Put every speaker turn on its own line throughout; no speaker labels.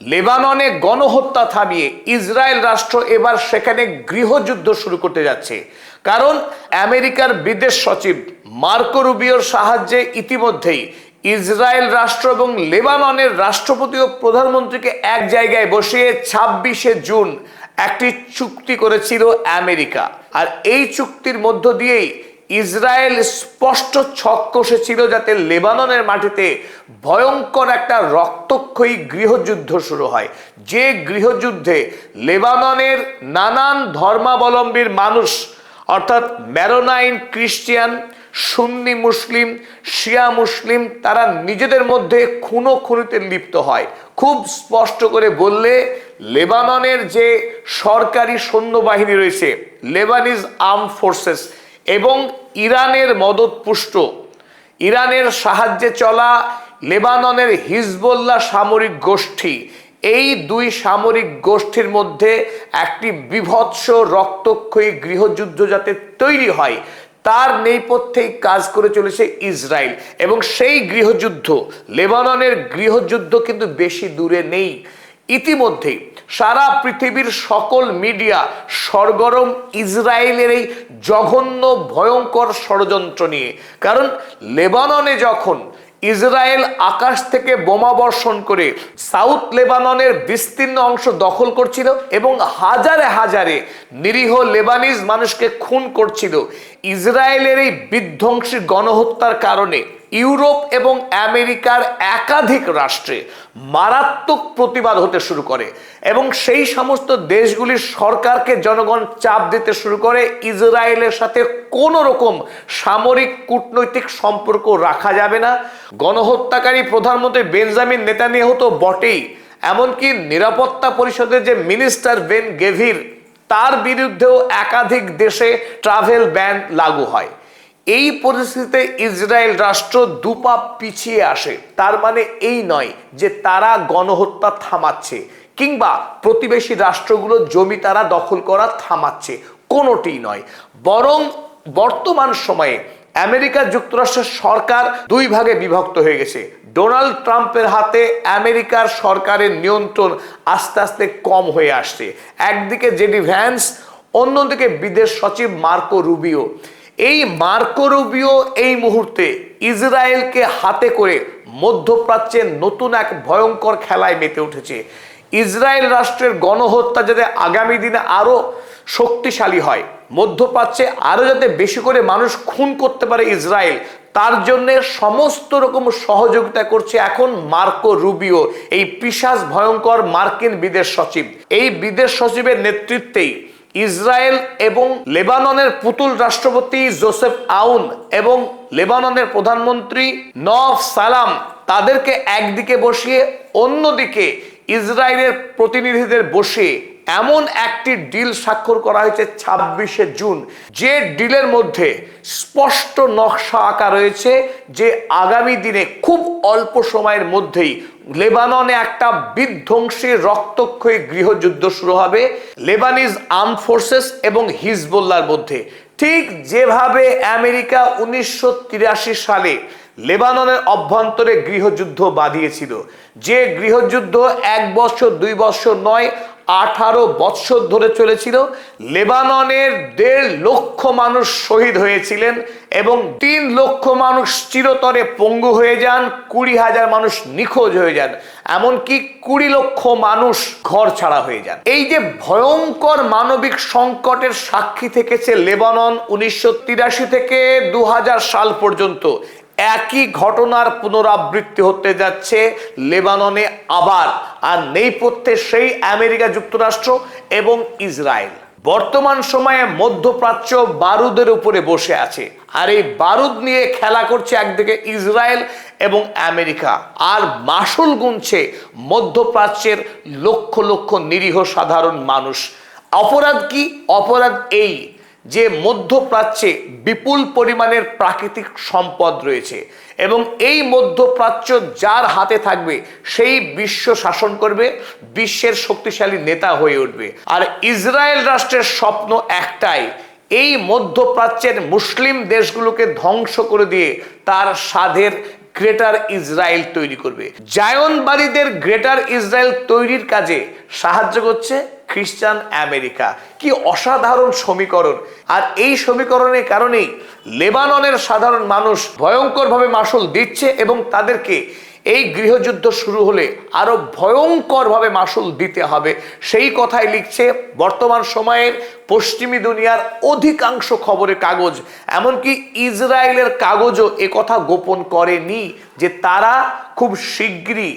লেবাননে গণহত্যা থামিয়ে ইসরায়েল রাষ্ট্র এবার সেখানে গৃহযুদ্ধ শুরু করতে যাচ্ছে। কারণ আমেরিকার বিদেশ সচিব মার্কো রুবিওর সাহায্যে ইতিমধ্যেই ইসরায়েল রাষ্ট্র এবং লেবাননের রাষ্ট্রপতি ও প্রধানমন্ত্রীকে এক জায়গায় বসিয়ে 26শে জুন একটি চুক্তি করেছিল আমেরিকা। আর এই চুক্তির মধ্য দিয়েই ইসরায়েল স্পষ্ট ছক কষেছিল যাতে লেবাননের মাটিতে ভয়ঙ্কর একটা রক্তক্ষয়ী গৃহযুদ্ধ শুরু হয়, যে গৃহযুদ্ধে লেবাননের নানান ধর্মাবলম্বীর মানুষ অর্থাৎ ম্যারোনাইন খ্রিস্টান, সুন্নি মুসলিম, শিয়া মুসলিম তারা নিজেদের মধ্যে খুনোখুনিতে লিপ্ত হয়। খুব স্পষ্ট করে বললে লেবাননের যে সরকারি সৈন্যবাহিনী রয়েছে, লেবানিজ আর্ম ফোর্সেস, এবং ইরানের মদতপুষ্ট, ইরানের সাহায্যে চলা লেবাননের হিজবুল্লাহ সামরিক গোষ্ঠী, এই দুই সামরিক গোষ্ঠীর মধ্যে একটি বীভৎস রক্তক্ষয়ী গৃহযুদ্ধ যাতে তৈরি হয় তার নেপথ্যেই কাজ করে চলেছে ইসরায়েল। এবং সেই গৃহযুদ্ধ, লেবাননের গৃহযুদ্ধ কিন্তু বেশি দূরে নেই। ইতিমধ্যেই সারা পৃথিবীর সকল মিডিয়া সরগরম ইসরায়েলের এই জঘন্য ভয়ঙ্কর ষড়যন্ত্র নিয়ে। কারণ লেবাননে যখন ইসরায়েল আকাশ থেকে বোমা বর্ষণ করে সাউথ লেবাননের বিস্তীর্ণ অংশ দখল করছিল এবং হাজারে হাজারে নিরীহ লেবানিজ মানুষকে খুন করছিল, ইসরায়েলের এই বিধ্বংসী গণহত্যার কারণে ইউরোপ এবং আমেরিকার একাধিক রাষ্ট্রে মারাত্মক প্রতিবাদ হতে শুরু করে এবং সেই সমস্ত দেশগুলির সরকারকে জনগণ চাপ দিতে শুরু করে ইসরায়েলের সাথে কোনো রকম সামরিক কূটনৈতিক সম্পর্ক রাখা যাবে না। গণহত্যাকারী প্রধানমন্ত্রী বেঞ্জামিন নেতানিয়াহু তো বটেই, এমনকি নিরাপত্তা পরিষদের যে মিনিস্টার বেন গেভির, তার বিরুদ্ধেও একাধিক দেশে ট্রাভেল ব্যান লাগু হয়। এই পরিস্থিতিতে ইসরায়েল রাষ্ট্র দুপা পিছিয়ে আসে। তার মানে এই নয় যে তারা গণহত্যা থামাচ্ছে কিংবা প্রতিবেশী রাষ্ট্রগুলো জমি তারা দখল করা থামাচ্ছে, কোনোটি নয়। বরং বর্তমান সময়ে আমেরিকা যুক্তরাষ্ট্রের সরকার দুই ভাগে বিভক্ত হয়ে গেছে। ডোনাল্ড ট্রাম্পের হাতে আমেরিকার সরকারের নিয়ন্ত্রণ আস্তে আস্তে কম হয়ে আসছে। একদিকে জেডি ভ্যান্স, অন্যদিকে বিদেশ সচিব মার্কো রুবিও। এই মার্কো রুবিও এই মুহূর্তে ইসরায়েলকে হাতে করে মধ্যপ্রাচ্যের নতুন এক ভয়ঙ্কর খেলায় মেতে উঠেছে। ইসরায়েল রাষ্ট্রের গণহত্যা যাতে আগামী দিনে আরো শক্তিশালী হয়, মধ্যপ্রাচ্যে আরো যাতে বেশি করে মানুষ খুন করতে পারে ইসরায়েল, তার জন্য সমস্ত রকম সহযোগিতা করছে এখন মার্কো রুবিও, এই পিশাচ ভয়ঙ্কর মার্কিন বিদেশ সচিব। এই বিদেশ সচিবের নেতৃত্বেই ইসরায়েল এবং লেবাননের পুতুল রাষ্ট্রপতি জোসেফ আউন এবং লেবাননের প্রধানমন্ত্রী নওয়াফ সালাম তাদেরকে একদিকে বসিয়ে অন্যদিকে ইসরায়েলের প্রতিনিধিদের বসিয়ে এমন একটি ডিল স্বাক্ষর করা হয়েছে 26শে জুন, যে ডিলের মধ্যে স্পষ্ট নকশা আঁকা রয়েছে যে আগামী দিনে খুব অল্প সময়ের মধ্যেই লেবাননে একটা বিধ্বংসী রক্তক্ষয়ী গৃহযুদ্ধ শুরু হবে লেবানিজ আর্ম ফোর্সেস এবং হিজবুল্লাহর মধ্যে। ঠিক যেভাবে আমেরিকা 1983 সালে লেবাননের অভ্যন্তরে গৃহযুদ্ধ বাঁধিয়েছিল, যে গৃহযুদ্ধ 1 বছর 2 বছর নয় 18 বছর ধরে চলেছিল, লেবাননের 1.5 লক্ষ মানুষ শহীদ হয়েছিলেন এবং 3 লক্ষ মানুষ চিরতরে পঙ্গু হয়ে যান, 20,000 মানুষ নিখোঁজ হয়ে যান, এমনকি 20 লক্ষ মানুষ ঘর ছাড়া হয়ে যান। এই যে ভয়ঙ্কর মানবিক সংকটের সাক্ষী থেকেছে লেবানন 1983 থেকে 2000 সাল পর্যন্ত, একই ঘটনার পুনরাবৃত্তি হতে যাচ্ছে লেবাননে আবার। আর নেপথ্যে সেই আমেরিকা যুক্তরাষ্ট্র এবং ইসরায়েল। বর্তমান সময়ে মধ্যপ্রাচ্য বারুদের উপরে বসে আছে, আর এই বারুদ নিয়ে খেলা করছে একদিকে ইসরায়েল এবং আমেরিকা, আর মাসুল গুনছে মধ্যপ্রাচ্যের লক্ষ লক্ষ নিরীহ সাধারণ মানুষ। অপরাধ কি? অপরাধ এই যে মধ্যপ্রাচ্যে বিপুল পরিমাণের প্রাকৃতিক সম্পদ রয়েছে এবং এই মধ্যপ্রাচ্য যার হাতে থাকবে সেই বিশ্ব শাসন করবে, বিশ্বের শক্তিশালী নেতা হয়ে উঠবে। আর ইসরায়েল রাষ্ট্রের স্বপ্ন একটাই, এই মধ্যপ্রাচ্যের মুসলিম দেশগুলোকে ধ্বংস করে দিয়ে তার স্বাদের গ্রেটার ইসরায়েল তৈরি করবে। জায়নবাদীদের গ্রেটার ইসরায়েল তৈরির কাজে সাহায্য করছে খ্রিস্টান আমেরিকা। কি অসাধারণ সমীকরণ! আর এই সমীকরণের কারণেই লেবাননের সাধারণ মানুষ ভয়ঙ্করভাবে মাসুল দিচ্ছে এবং তাদেরকে এই গৃহযুদ্ধ শুরু হলে আরো ভয়ঙ্করভাবে মাসুল দিতে হবে, সেই কথাই লিখছে বর্তমান সময়ের পশ্চিমী দুনিয়ার অধিকাংশ খবরের কাগজ। এমনকি ইসরায়েলের কাগজও একথা গোপন করেনি যে তারা খুব শীঘ্রই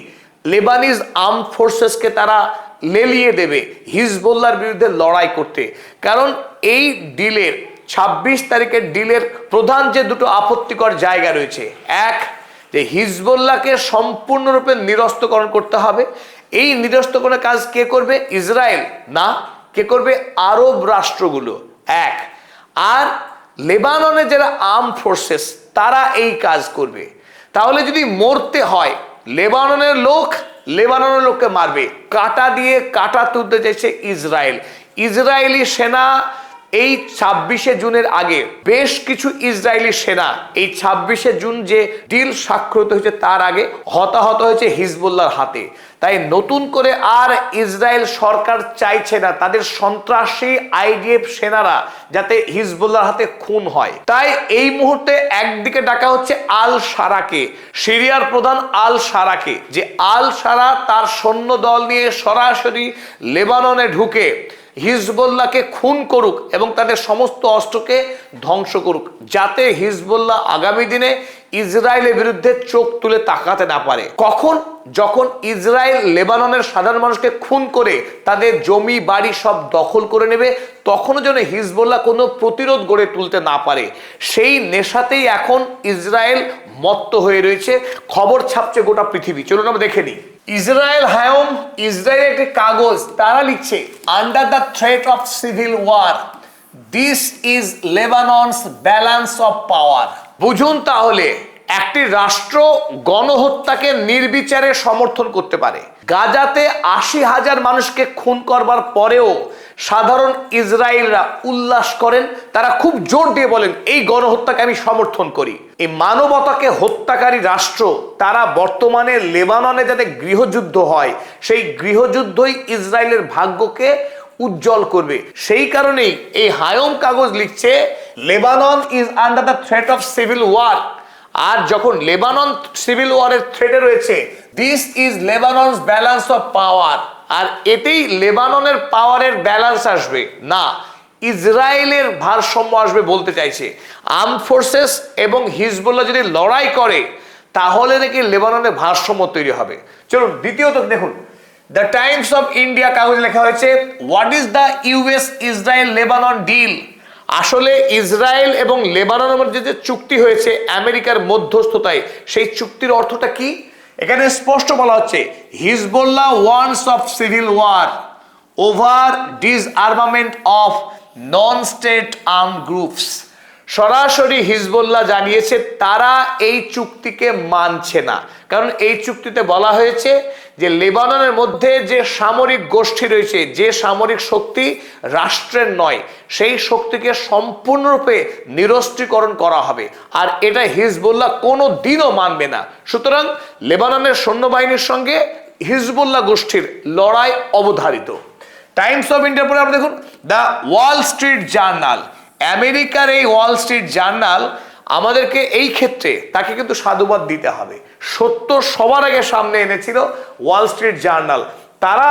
লেবানিজ আর্ম ফোর্সেসকে তারা লেলিয়ে দেবে হিজবুল্লাহর বিরুদ্ধে লড়াই করতে। কারণ এই ডিলের 26 তারিখের ডিলের প্রধান যে দুটো আপত্তিকর জায়গা রয়েছে, এক, যে হিজবুল্লাহকে সম্পূর্ণরূপে নিরস্ত্রকরণ করতে হবে। এই নিরস্ত্রকরণের কাজ কে করবে? ইসরায়েল না, কে করবে? আরব রাষ্ট্রগুলো, এক। আর লেবাননের যারা আর্ম ফোর্সেস তারা এই কাজ করবে। তাহলে যদি মরতে হয়, লেবাননের লোককে মারবে। কাঁটা দিয়ে কাঁটা তুলতে চাইছে ইসরায়েল। ইসরায়েলি সেনা এই 26শে জুনের আগে বেশ কিছু ইসরায়েলি সেনা এই 26শে জুন যে ডিল স্বাক্ষরিত হয়েছে তার আগে হতাহত হয়েছে হিজবুল্লাহর হাতে। তাই নতুন করে আর ইসরায়েল সরকার চাইছে না তাদের সন্ত্রাসী আইডিএফ সেনারা যাতে হিজবুল্লাহর হাতে খুন হয়। তাই এই মুহূর্তে একদিকে ডাকা হচ্ছে আল সারাকে, সিরিয়ার প্রধান আল সারাকে, যে আল সারা তার সৈন্য দল নিয়ে সরাসরি লেবাননে ঢুকে হিজবুল্লাহকে খুন করুক এবং তাদের সমস্ত অস্ত্রকে ধ্বংস করুক, যাতে হিজবুল্লাহ আগামী দিনে ইসরায়েলের বিরুদ্ধে চোখ তুলে তাকাতে না পারে। কখন? যখন ইসরায়েল লেবাননের সাধারণ মানুষকে খুন করে তাদের জমি বাড়ি সব দখল করে নেবে, তখনও যেন হিজবুল্লাহ কোনো প্রতিরোধ গড়ে তুলতে না পারে। সেই নেশাতেই এখন ইসরায়েল মত্ত হয়ে রয়েছে। খবর ছাপছে গোটা পৃথিবী। চলুন আমরা দেখে নিই। ইসরায়েল হায়ম, ইসরায়েলের একটি কাগজ, তারা লিখছে, under the threat of civil war this is Lebanon's balance of power. বুঝুন তাহলে, একটি রাষ্ট্র গণহত্যাকে নির্বিচারে সমর্থন করতে পারে। গাজাতে 80,000 মানুষকে খুন করবার পরেও সাধারণ ইসরায়েলরা উল্লাস করেন, তারা খুব জোর দিয়ে বলেন এই গণহত্যাকে আমি সমর্থন করি। এই মানবতাকে হত্যাকারী রাষ্ট্র তারা বর্তমানে লেবাননে যাতে গৃহযুদ্ধ হয়, সেই গৃহযুদ্ধই ইসরায়েলের ভাগ্যকে উজ্জ্বল করবে। সেই কারণেই এই হায়ম কাগজ লিখছে Lebanon is under the threat of civil war. আর যখন লেবানন সিভিল ওয়ারের থ্রেটে রয়েছে, this is Lebanon's balance of power, আর এতেই লেবাননের পাওয়ারের ব্যালেন্স আসবে না, ইসরায়েলের ভারসাম্য আসবে বলতে চাইছে। আর্ম ফোর্সেস এবং হিজবুল্লাহ যদি লড়াই করে তাহলে নাকি লেবাননের ভারসাম্য তৈরি হবে। চলুন দ্বিতীয়ত দেখুন, দ্য টাইমস অফ ইন্ডিয়া কাগজে লেখা হয়েছে, what is the US Israel Lebanon deal. আসলে ইসরায়েল এবং লেবাননের মধ্যে যে চুক্তি হয়েছে আমেরিকার মধ্যস্থতায়, সেই চুক্তির অর্থটা কি? এখানে স্পষ্ট বলা হচ্ছে, Hezbollah wants of civil war over disarmament of non state armed groups. সরাসরি হিজবুল্লাহ জানিয়েছে তারা এই চুক্তিকে মানছে না। কারণ এই চুক্তিতে বলা হয়েছে যে লেবাননের মধ্যে যে সামরিক গোষ্ঠী রয়েছে, যে সামরিক শক্তি রাষ্ট্রের নয়, সেই শক্তিকে সম্পূর্ণরূপে নিরস্ত্রীকরণ করা হবে, আর এটা হিজবুল্লাহ কোনো দিনও মানবে না। সুতরাং লেবাননের সৈন্যবাহিনীর সঙ্গে হিজবুল্লাহ গোষ্ঠীর লড়াই অবধারিত। টাইমস অফ ইন্ডিয়ার পরে আপনি দেখুন, দ্য ওয়াল স্ট্রিট জার্নাল। আমেরিকার এই ওয়াল স্ট্রিট জার্নাল আমাদেরকে এই ক্ষেত্রে তাকে কিন্তু সাধুবাদ দিতে হবে। সত্য সবার আগে সামনে এনেছিল ওয়াল স্ট্রিট জার্নাল। তারা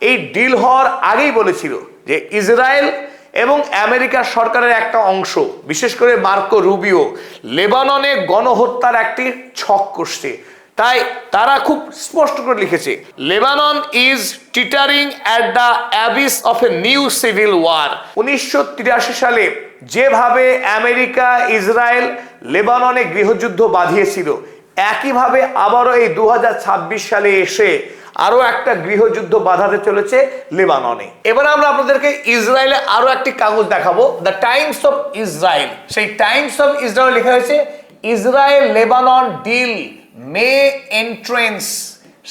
এই ডিল হওয়ার আগেই বলেছিল যে ইসরায়েল এবং আমেরিকা সরকারের একটা অংশ, বিশেষ করে মার্কো রুবিও, লেবাননে গণহত্যার একটি ছক কষছে। তাই তারা খুব স্পষ্ট করে লিখেছে, Lebanon is teetering at the abyss of a new civil war. 1983 সালে যেভাবে আমেরিকা ইসরায়েল লেবাননে গৃহযুদ্ধ বাঁধিয়েছিল, একইভাবে আবারও এই 2026 সালে এসে আরো একটা গৃহযুদ্ধ বাঁধাতে চলেছে লেবাননে। এবার আমরা আপনাদেরকে ইসরায়েলে আরো একটি কাগজ দেখাবো, দ্য টাইমস অফ ইসরায়েল। সেই টাইমস অফ ইসরায়েল লেখা হয়েছে, Israel Lebanon deal may entrench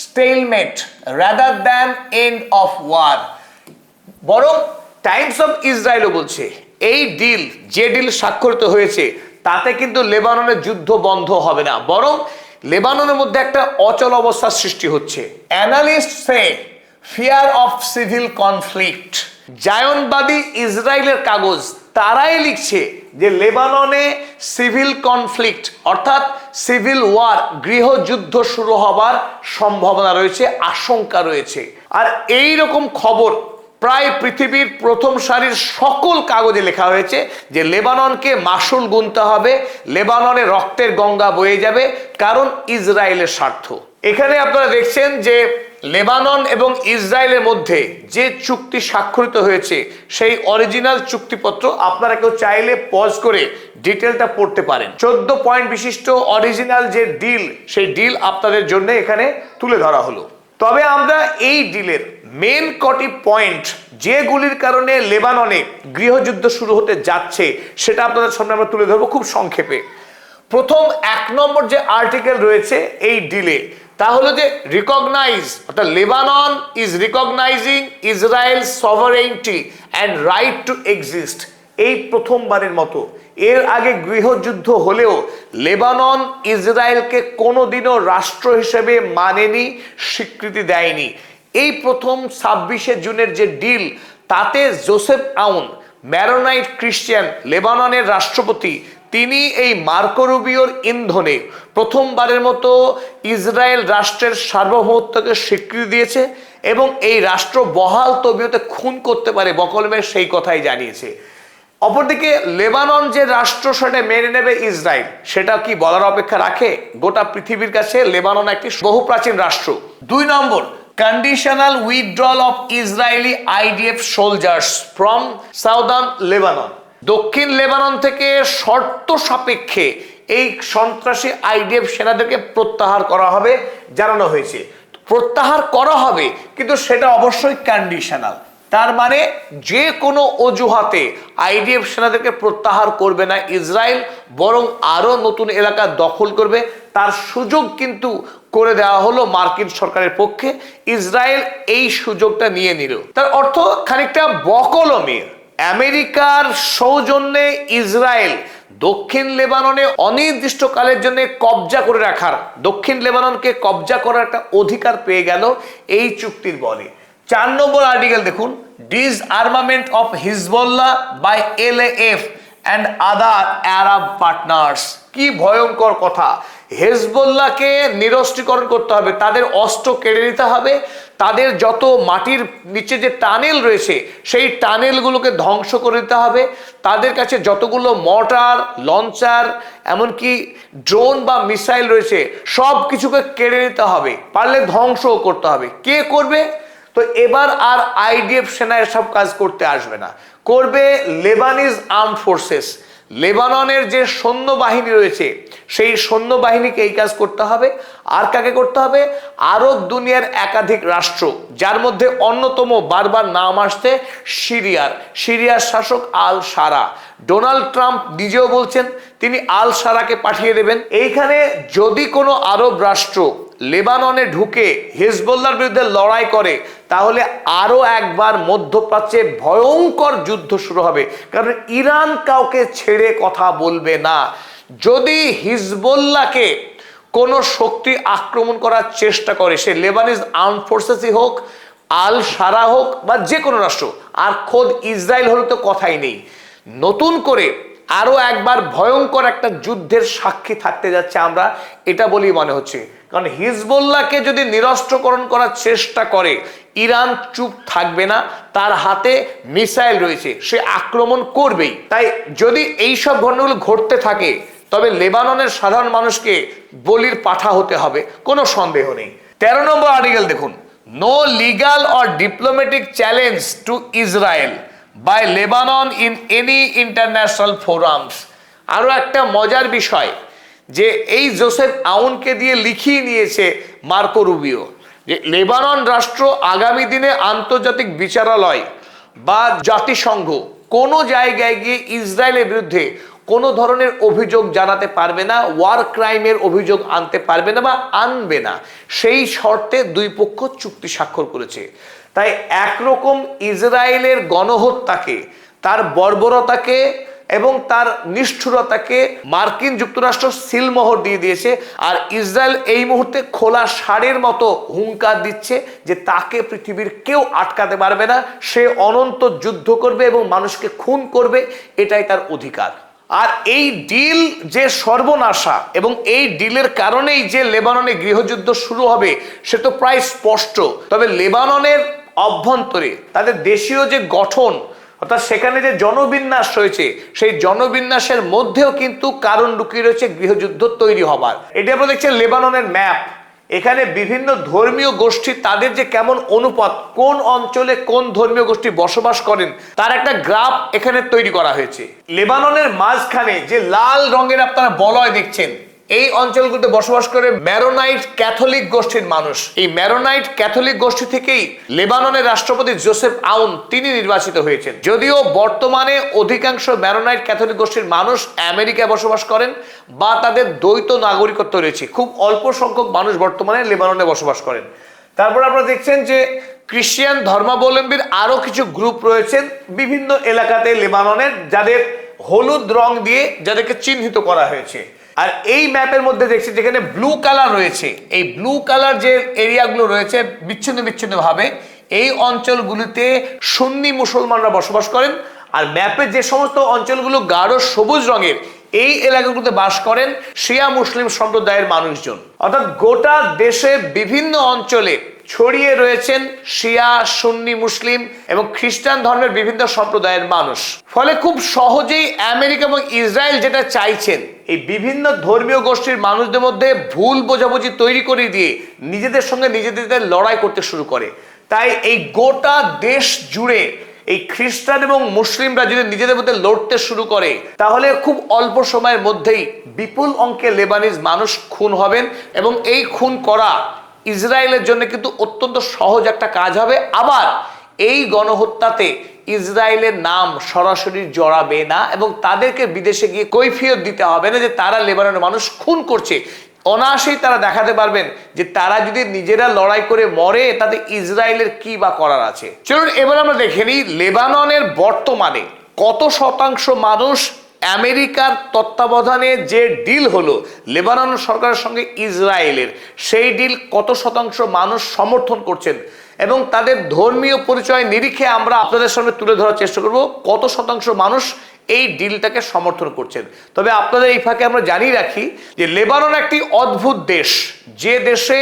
stalemate rather than end of war. বরং টাইমস অফ ইসরায়েলও বলছে এই ডিল, যে ডিল স্বাক্ষরিত হয়েছে তাতে কিন্তু লেবাননের যুদ্ধ বন্ধ হবে না, বরং লেবাননের মধ্যে একটা অচল অবস্থার সৃষ্টি হচ্ছে। Analyst say fear of civil conflict. জায়নবাদী ইসরায়েলের কাগজ তারাই লিখছে যে লেবাননে সিভিল কনফ্লিক্ট অর্থাৎ সিভিল ওয়ার, গৃহযুদ্ধ শুরু হবার সম্ভাবনা রয়েছে, আশঙ্কা রয়েছে। আর এই রকম খবর প্রায় পৃথিবীর প্রথম সারির সকল কাগজে লেখা হয়েছে যে লেবাননকে মাসুল গুনতে হবে, লেবাননে রক্তের গঙ্গা বয়ে যাবে, কারণ ইসরায়েলের স্বার্থ। এখানে আপনারা দেখছেন যে লেবানন এবং ইসরায়েলের মধ্যে যে চুক্তি স্বাক্ষরিত হয়েছে সেই অরিজিনাল চুক্তিপত্র আপনারা কেউ চাইলে পজ করে ডিটেলটা পড়তে পারেন। 14 পয়েন্ট বিশিষ্ট অরিজিনাল যে ডিল, সেই ডিল আপনাদের জন্য এখানে তুলে ধরা হলো। তবে আমরা এই ডিলের মেন কটি পয়েন্ট যেগুলির কারণে লেবাননে গৃহযুদ্ধ শুরু হতে যাচ্ছে সেটা আপনাদের সামনে আমরা তুলে ধরবো খুব সংক্ষেপে। প্রথম 1 নম্বর যে আর্টিকেল রয়েছে এই ডিলে তা হলো যে রিকগনাইজ, অর্থাৎ Lebanon is recognising Israel sovereignty and right to exist. এই প্রথমবারের মতো, এর আগে গৃহযুদ্ধ হলেও লেবানন ইসরায়েলকে কোনোদিনও রাষ্ট্র হিসেবে মানেনি, স্বীকৃতি দেয়নি। এই প্রথম 26শে জুনের যে ডিল, তাতে জোসেফ আউন, ম্যারোনাইট খ্রিস্টান লেবাননের রাষ্ট্রপতি, তিনি এই মার্কো রুবিওর ইন্ধনে প্রথমবারের মতো ইসরায়েল রাষ্ট্রের সার্বভৌমত্বকে স্বীকৃতি দিয়েছে এবং এই রাষ্ট্র বহাল তবিয়তে খুন করতে পারে বকলমের সেই কথাই জানিয়েছে। অপরদিকে লেবানন যে রাষ্ট্র সেটা মেনে নেবে ইসরায়েল, সেটা কি বলার অপেক্ষা রাখে? গোটা পৃথিবীর কাছে লেবানন একটি বহু প্রাচীন রাষ্ট্র। 2 নম্বর, conditional withdrawal of Israeli IDF soldiers from southern Lebanon. দক্ষিণ লেবানন থেকে শর্ত সাপেক্ষে এই সন্ত্রাসী আইডিএফ সেনাদেরকে প্রত্যাহার করা হবে জানানো হয়েছে। প্রত্যাহার করা হবে, কিন্তু সেটা অবশ্যই কন্ডিশনাল। তার মানে যে কোনো অজুহাতে আইডিএফ সেনাদেরকে প্রত্যাহার করবে না ইসরায়েল, বরং আরো নতুন এলাকা দখল করবে, তার সুযোগ কিন্তু করে দেওয়া হলো মার্কিন সরকারের পক্ষে। ইসরায়েল এই সুযোগটা নিয়ে নিল। তার অর্থ খানিকটা বকলমের আমেরিকার সৌজন্যে ইসরায়েল দক্ষিণ লেবাননে অনির্দিষ্টকালের জন্য কবজা করে রাখার, দক্ষিণ লেবাননকে কবজা করার একটা অধিকার পেয়ে গেল এই চুক্তির বলে। 4 নম্বর আর্টিকেল দেখুন, disarmament of Hezbollah by LAF and other Arab partners. কি ভয়ঙ্কর কথা! হেজবুল্লাহকে নিরস্ত্রীকরণ করতে হবে, তাদের অস্ত্র কেড়ে নিতে হবে, তাদের যত মাটির নিচে যে টানেল রয়েছে সেই টানেলগুলোকে ধ্বংস করে দিতে হবে, তাদের কাছে যতগুলো মর্টার, লঞ্চার, এমনকি ড্রোন বা মিসাইল রয়েছে সব কিছুকে কেড়ে নিতে হবে, পারলে ধ্বংসও করতে হবে। কে করবে? তো এবার আর আইডিএফ সেনা এসব কাজ করতে আসবে না, করবে লেবানিজ আর্মড ফোর্সেস। লেবাননের যে সৈন্যবাহিনী রয়েছে সেই সৈন্যবাহিনীকে এই কাজ করতে হবে। আর কাকে করতে হবে? আরব দুনিয়ার একাধিক রাষ্ট্র, যার মধ্যে অন্যতম বারবার নাম আসছে সিরিয়ার শাসক আল সারা। ডোনাল্ড ট্রাম্প নিজেও বলছেন তিনি আল সারাকে পাঠিয়ে দেবেন। এইখানে যদি কোনো আরব রাষ্ট্র লেবাননে ঢুকে হিজবুল্লাহর বিরুদ্ধে লড়াই করে, তাহলে আরো একবার মধ্যপ্রাচ্যে ভয়ঙ্কর যুদ্ধ শুরু হবে, কারণ ইরান কাউকে ছেড়ে কথা বলবে না। যদি হিজবুল্লাহকে কোনো শক্তি আক্রমণ করার চেষ্টা করে, সে লেবানিজ আর্মড ফোর্সেসই হোক, আল সারা হোক বা যে কোনো রাষ্ট্র, আর খোদ ইসরায়েল হলে তো কথাই নেই, নতুন করে আরো একবার ভয়ঙ্কর একটা যুদ্ধের সাক্ষী থাকতে যাচ্ছে আমরা, এটা বলেই মনে হচ্ছে। কারণ হিজবুল্লাহকে যদি নিরস্ত্রকরণ করার চেষ্টা করে, ইরান চুপ থাকবে না, তার হাতে মিসাইল রয়েছে, সে আক্রমণ করবেই। তাই যদি এই সব ঘটনাগুলো ঘটতে থাকে, তবে লেবাননের সাধারণ মানুষকে বলির পাঠা হতে হবে, কোনো সন্দেহ নেই। 13 নম্বর আর্টিকেল দেখুন, no legal or diplomatic challenge to Israel by Lebanon in any international forums. আরো একটা মজার বিষয় যে এই জোসেফ আউনকে দিয়ে লিখিয়ে নিয়েছে মার্কো রুবিও যে লেবানন রাষ্ট্র আগামী দিনে আন্তর্জাতিক বিচারালয় বা জাতিসংঘ কোনো জায়গায় গিয়ে ইসরায়েলের বিরুদ্ধে কোনো ধরনের অভিযোগ জানাতে পারবে না, ওয়ার ক্রাইমের অভিযোগ আনতে পারবে না বা আনবে না, সেই শর্তে দুই পক্ষ চুক্তি স্বাক্ষর করেছে। তাই একরকম ইসরায়েলের গণহত্যাকে, তার বর্বরতাকে, এবং তার নিষ্ঠুরতাকে মার্কিন যুক্তরাষ্ট্র সিলমোহর দিয়ে দিয়েছে। আর ইসরায়েল এই মুহূর্তে খোলা ষাঁড়ের মতো হুঙ্কার দিচ্ছে যে তাকে পৃথিবীর কেউ আটকাতে পারবে না, সে অনন্ত যুদ্ধ করবে এবং মানুষকে খুন করবে, এটাই তার অধিকার। আর এই ডিল যে সর্বনাশা এবং এই ডিলের কারণেই যে লেবাননে গৃহযুদ্ধ শুরু হবে সে তো প্রায় স্পষ্ট। তবে লেবাননের অভ্যন্তরে তাদের দেশীয় যে গঠন, অর্থাৎ সেখানে যে জনবিন্যাস রয়েছে, সেই জনবিন্যাসের মধ্যেও কিন্তু কারণ লুকিয়ে রয়েছে গৃহযুদ্ধ তৈরি হবার। এটা আপনারা দেখছেন লেবাননের ম্যাপ। এখানে বিভিন্ন ধর্মীয় গোষ্ঠী, তাদের যে কেমন অনুপাত, কোন অঞ্চলে কোন ধর্মীয় গোষ্ঠী বসবাস করেন তার একটা গ্রাফ এখানে তৈরি করা হয়েছে। লেবাননের মাঝখানে যে লাল রঙের আপনারা বলয় দেখছেন, এই অঞ্চলগুলোতে বসবাস করে ম্যারোনাইট ক্যাথলিক গোষ্ঠীর মানুষ। এই ম্যারোনাইট ক্যাথলিক গোষ্ঠী থেকেই লেবাননের রাষ্ট্রপতি জোসেফ আউন তিনি নির্বাচিত হয়েছেন। যদিও বর্তমানে অধিকাংশ ম্যারোনাইট ক্যাথলিক গোষ্ঠীর মানুষ আমেরিকায় বসবাস করেন বা তাদের দ্বৈত নাগরিকত্ব রয়েছে, খুব অল্প সংখ্যক মানুষ বর্তমানে লেবাননে বসবাস করেন। তারপর আপনারা দেখছেন যে খ্রিস্টান ধর্মাবলম্বীর আরো কিছু গ্রুপ রয়েছেন বিভিন্ন এলাকাতে লেবাননের, যাদের হলুদ রং দিয়ে যাদেরকে চিহ্নিত করা হয়েছে। আর এই ম্যাপের মধ্যে দেখছি যেখানে ব্লু কালার রয়েছে, এই ব্লু কালার যে এরিয়াগুলো রয়েছে বিচ্ছিন্ন বিচ্ছিন্ন ভাবে, এই অঞ্চলগুলিতে সুন্নি মুসলমানরা বসবাস করেন। আর ম্যাপে যে সমস্ত অঞ্চলগুলো গাঢ় সবুজ রঙের, এই এলাকাগুলোতে বাস করেন শিয়া মুসলিম সম্প্রদায়ের মানুষজন। অর্থাৎ গোটা দেশে বিভিন্ন অঞ্চলে ছড়িয়ে রয়েছেন শিয়া, সুন্নি মুসলিম এবং খ্রিস্টান ধর্মের বিভিন্ন সম্প্রদায়ের মানুষ। ফলে খুব সহজেই আমেরিকা এবং ইসরায়েল যেটা চাইছেন, এই বিভিন্ন ধর্মীয় গোষ্ঠীর মানুষদের মধ্যে ভুল বোঝাবুঝি তৈরি করে দিয়ে নিজেদের সঙ্গে নিজেদের লড়াই করতে শুরু করে। তাই এই গোটা দেশ জুড়ে এই খ্রিস্টান এবং মুসলিমরা যদি নিজেদের মধ্যে লড়তে শুরু করে, তাহলে খুব অল্প সময়ের মধ্যেই বিপুল অঙ্কে লেবানিজ মানুষ খুন হবেন এবং এই খুন করা ইসরায়েলের জন্য কিন্তু অত্যন্ত সহজ একটা কাজ হবে। আবার এই গণহত্যাতে ইসরায়েলের নাম সরাসরি জড়াবে না এবং তাদেরকে বিদেশে গিয়ে কৈফিয়ত দিতে হবে না যে তারা লেবাননের মানুষ খুন করছে। অনায়াসেই তারা দেখাতে পারবেন যে তারা যদি নিজেরা লড়াই করে মরে তাতে ইসরায়েলের কি বা করার আছে। চলুন এবার আমরা দেখে নিই লেবাননের বর্তমানে কত শতাংশ মানুষ আমেরিকার তত্ত্বাবধানে যে ডিল হলো লেবানন সরকারের সঙ্গে ইসরায়েলের, সেই ডিল কত শতাংশ মানুষ সমর্থন করছেন এবং তাদের ধর্মীয় পরিচয় নিরিখে আমরা আপনাদের সামনে তুলে ধরার চেষ্টা করব কত শতাংশ মানুষ এই ডিলটাকে সমর্থন করছেন। তবে আপনাদের এই ফাঁকে আমরা জানিয়ে রাখি যে লেবানন একটি অদ্ভুত দেশ, যে দেশে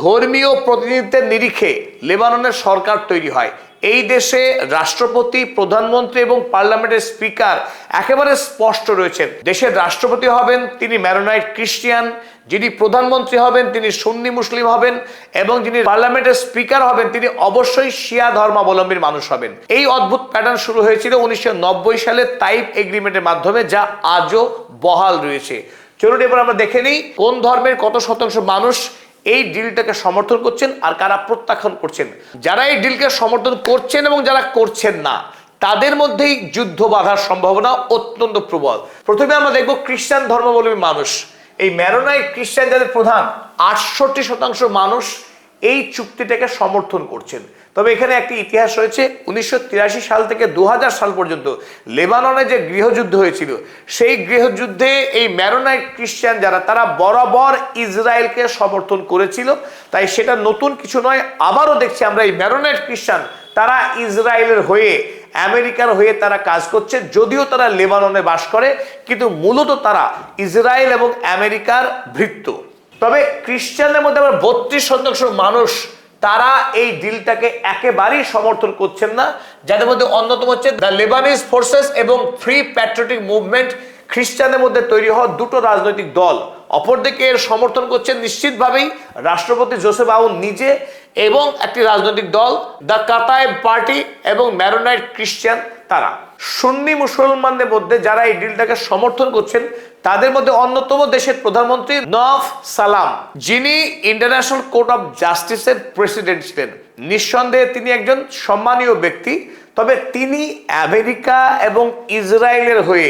ধর্মীয় প্রতিনিধিত্বের নিরিখে লেবাননের সরকার তৈরি হয়। এই দেশে রাষ্ট্রপতি, প্রধানমন্ত্রী এবং পার্লামেন্টের স্পিকার একেবারে স্পষ্ট রয়েছেন। দেশের রাষ্ট্রপতি হবেন তিনি ম্যারোনাইট খ্রিস্টিয়ান, যিনি প্রধানমন্ত্রী হবেন তিনি সুন্নি মুসলিম হবেন এবং যিনি পার্লামেন্টের স্পিকার হবেন তিনি অবশ্যই শিয়া ধর্মাবলম্বীর মানুষ হবেন। এই অদ্ভুত প্যাটার্ন শুরু হয়েছিল 1990 সালে তাইপ এগ্রিমেন্টের মাধ্যমে, যা আজও বহাল রয়েছে। চলুন এবার আমরা দেখে নিই কোন ধর্মের কত শতাংশ মানুষ এই ডিলটাকে সমর্থন করছেন আর কারা প্রত্যাখ্যান করছেন। যারা এই ডিলকে সমর্থন করছেন এবং যারা করছেন না, তাদের মধ্যেই যুদ্ধ বাঁধার সম্ভাবনা অত্যন্ত প্রবল। প্রথমে আমরা দেখব খ্রিস্টান ধর্মাবলম্বী মানুষ। এই ম্যারোনাইট খ্রিস্টান যাদের প্রধান, 68% মানুষ এই চুক্তিটাকে সমর্থন করছেন। তবে এখানে একটি ইতিহাস রয়েছে। 1983 সাল থেকে 2000 সাল পর্যন্ত লেবাননে যে গৃহযুদ্ধ হয়েছিল, সেই গৃহযুদ্ধে এই ম্যারোনাইট খ্রিস্টান যারা, তারা বরাবর ইসরায়েলকে সমর্থন করেছিল। তাই সেটা নতুন কিছু নয়। আবারও দেখছি আমরা এই ম্যারোনাইট খ্রিস্টান তারা ইসরায়েলের হয়ে, আমেরিকার হয়ে তারা কাজ করছে। যদিও তারা লেবাননে বাস করে, কিন্তু মূলত তারা ইসরায়েল এবং আমেরিকার ভৃত্য। তবে খ্রিস্টানদের মধ্যে আবার 32% মানুষ তারা এই ডিলটাকে একেবারেই সমর্থন করছেন না, যাদের মধ্যে অন্যতম হচ্ছে দ্য লেবানিজ ফোর্সেস এবং ফ্রি প্যাট্রিয়টিক মুভমেন্ট, খ্রিস্টানদের মধ্যে তৈরি হওয়া দুটো রাজনৈতিক দল। অপরদিকে এর সমর্থন করছেন নিশ্চিতভাবেই রাষ্ট্রপতি জোসেফ আউন নিজে এবং একটি রাজনৈতিক দল দ্য কাতাইব পার্টি এবং ম্যারোনাইট খ্রিস্টান। তারা সুন্নি মুসলমানদের মধ্যে যারা এই ডিলটাকে সমর্থন করছেন, তাদের মধ্যে অন্যতম দেশের প্রধানমন্ত্রী নওয়াফ সালাম, যিনি ইন্টারন্যাশনাল কোর্ট অফ জাস্টিসের প্রেসিডেন্ট ছিলেন। নিঃসন্দেহে তিনি একজন সম্মানীয় ব্যক্তি। তবে তিনি আমেরিকা এবং ইসরায়েলের হয়ে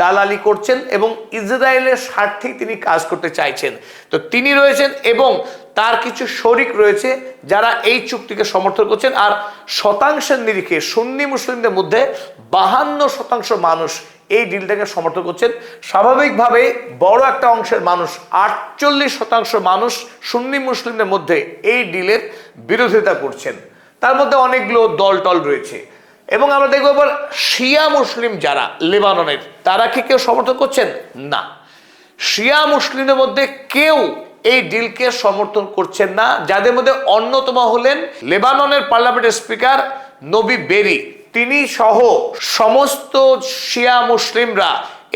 দালালি করছেন এবং ইসরায়েলের স্বার্থেই তিনি কাজ করতে চাইছেন। তো তিনি রয়েছেন এবং তার কিছু শরিক রয়েছে যারা এই চুক্তিকে সমর্থন করছেন। আর শতাংশের নিরিখে সুন্নি মুসলিমদের মধ্যে 52% মানুষ এই ডিলটাকে সমর্থন করছেন। স্বাভাবিকভাবে বড় একটা অংশের মানুষ, 48% মানুষ সুন্নি মুসলিমদের মধ্যে এই ডিলের বিরোধিতা করছেন। তার মধ্যে অনেকগুলো দল রয়েছে। এবং আমরা দেখবো এবার শিয়া মুসলিম যারা লেবাননের, তারা কি কেউ সমর্থন করছেন? না, শিয়া মুসলিমদের মধ্যে কেউ এই ডিলকে সমর্থন করছেন না, যাদের মধ্যে অন্যতম হলেন লেবাননের পার্লামেন্টের স্পিকার নবী বেরি। তিনি সহ সমস্ত শিয়া মুসলিমরা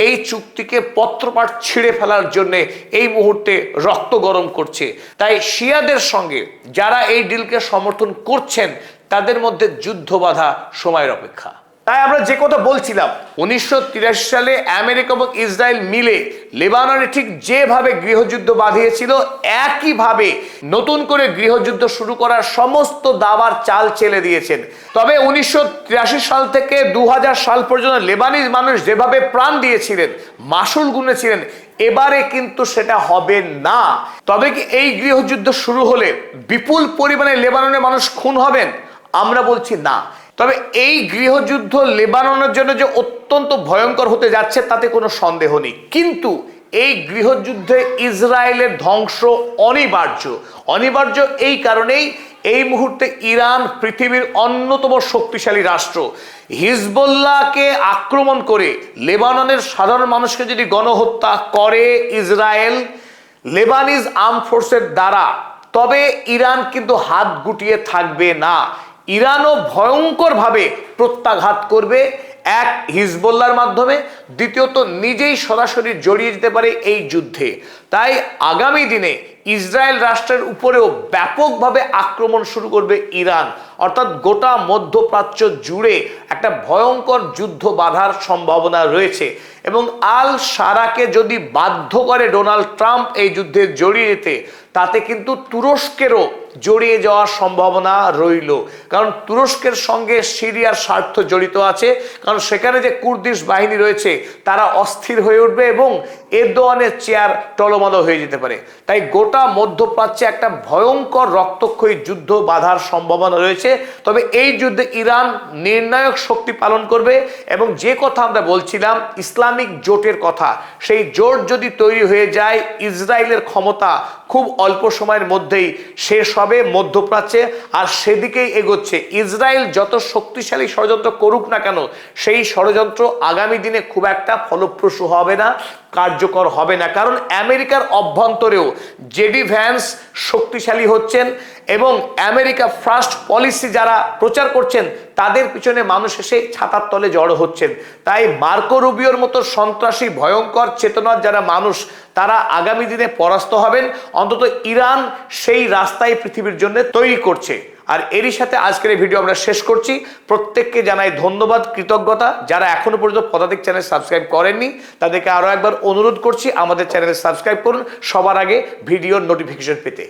এই চুক্তিকে পত্রপাঠ ছিঁড়ে ফেলার জন্য এই মুহূর্তে রক্ত গরম করছে। তাই শিয়াদের সঙ্গে যারা এই ডিলকে সমর্থন করছেন তাদের মধ্যে যুদ্ধ বাঁধা সময়ের অপেক্ষা। তাই আমরা যে কথা বলছিলাম, 1983 সালে আমেরিকা এবং ইসরায়েল মিলে লেবাননে ঠিক যেভাবে গৃহযুদ্ধ বাঁধিয়েছিল, একইভাবে নতুন করে গৃহযুদ্ধ শুরু করার সমস্ত দাবার চাল চেলে দিয়েছেন। তবে 1983 সাল থেকে 2000 সাল পর্যন্ত লেবানিজ মানুষ যেভাবে প্রাণ দিয়েছিলেন, মাসুল গুনেছিলেন, এবারে কিন্তু সেটা হবে না। তবে কি এই গৃহযুদ্ধ শুরু হলে বিপুল পরিমাণে লেবাননের মানুষ খুন হবেন? আমরা বলছি না। তবে এই গৃহযুদ্ধ লেবাননের জন্য যে অত্যন্ত ভয়ঙ্কর হতে যাচ্ছে তাতে কোনো সন্দেহ নেই। কিন্তু এই গৃহযুদ্ধে ইসরায়েলের ধ্বংস অনিবার্য এই কারণেই এই মুহূর্তে ইরান পৃথিবীর অন্যতম শক্তিশালী রাষ্ট্র। হিজবুল্লাহকে আক্রমণ করে লেবাননের সাধারণ মানুষকে যদি গণহত্যা করে ইসরায়েল লেবানিজ আর্ম ফোর্সের দ্বারা, তবে ইরান কিন্তু হাত গুটিয়ে থাকবে না। ইরানও ভয়ঙ্করভাবে প্রত্যাঘাত করবে, এক হিজবুল্লাহর মাধ্যমে, দ্বিতীয়ত নিজেই সরাসরি জড়িয়ে যেতে পারে এই যুদ্ধে। তাই আগামী দিনে ইসরায়েল রাষ্ট্রের উপরেও ব্যাপকভাবে আক্রমণ শুরু করবে ইরান, অর্থাৎ গোটা মধ্যপ্রাচ্য জুড়ে একটা ভয়ঙ্কর যুদ্ধ বাঁধার সম্ভাবনা রয়েছে। এবং আল সারাকে যদি বাধ্য করে ডোনাল্ড ট্রাম্প এই যুদ্ধে জড়িয়ে যেতে, তাতে কিন্তু তুরস্কেরও জড়িয়ে যাওয়ার সম্ভাবনা রইল। কারণ তুরস্কের সঙ্গে সিরিয়ার স্বার্থ জড়িত আছে, কারণ সেখানে যে কুর্দিশ বাহিনী রয়েছে তারা অস্থির হয়ে উঠবে এবং এরদোয়ানের চেয়ার টলমল হয়ে যেতে পারে। তাই গোটা মধ্যপ্রাচ্যে একটা ভয়ঙ্কর রক্তক্ষয়ী যুদ্ধ বাঁধার সম্ভাবনা রয়েছে। তবে এই যুদ্ধে ইরান নির্ণায়ক শক্তি পালন করবে। এবং যে কথা আমরা বলছিলাম ইসলামিক জোটের কথা, সেই জোট যদি তৈরি হয়ে যায়, ইসরায়েলের ক্ষমতা খুব অল্প সময়ের মধ্যেই শেষ হবে মধ্যপ্রাচ্যে, আর সেদিকেই এগোচ্ছে। ইসরায়েল যত শক্তিশালী ষড়যন্ত্র করুক না কেন, সেই ষড়যন্ত্র আগামী দিনে খুব একটা ফলপ্রসূ হবে না, কার্যকর হবে না। কারণ আমেরিকার অভ্যন্তরেও জেডি ভ্যান্স শক্তিশালী হচ্ছেন এবং আমেরিকা ফার্স্ট পলিসি যারা প্রচার করছেন তাদের পিছনে মানুষ এসে ছাতার তলে জড়ো হচ্ছেন। তাই মার্কো রুবিওর মতো সন্ত্রাসী ভয়ঙ্কর চেতনার যারা মানুষ, তারা আগামী দিনে পরাস্ত হবেন। অন্তত ইরান সেই রাস্তায় পৃথিবীর জন্য তৈরি করছে। আর এরই সাথে আজকের এই ভিডিও আমরা শেষ করছি। প্রত্যেককে জানাই ধন্যবাদ, কৃতজ্ঞতা। যারা এখনো পর্যন্ত পদাতিক চ্যানেল সাবস্ক্রাইব করেননি তাদেরকে আরো একবার অনুরোধ করছি, আমাদের চ্যানেলে সাবস্ক্রাইব করুন সবার আগে ভিডিওর নোটিফিকেশন পেতে।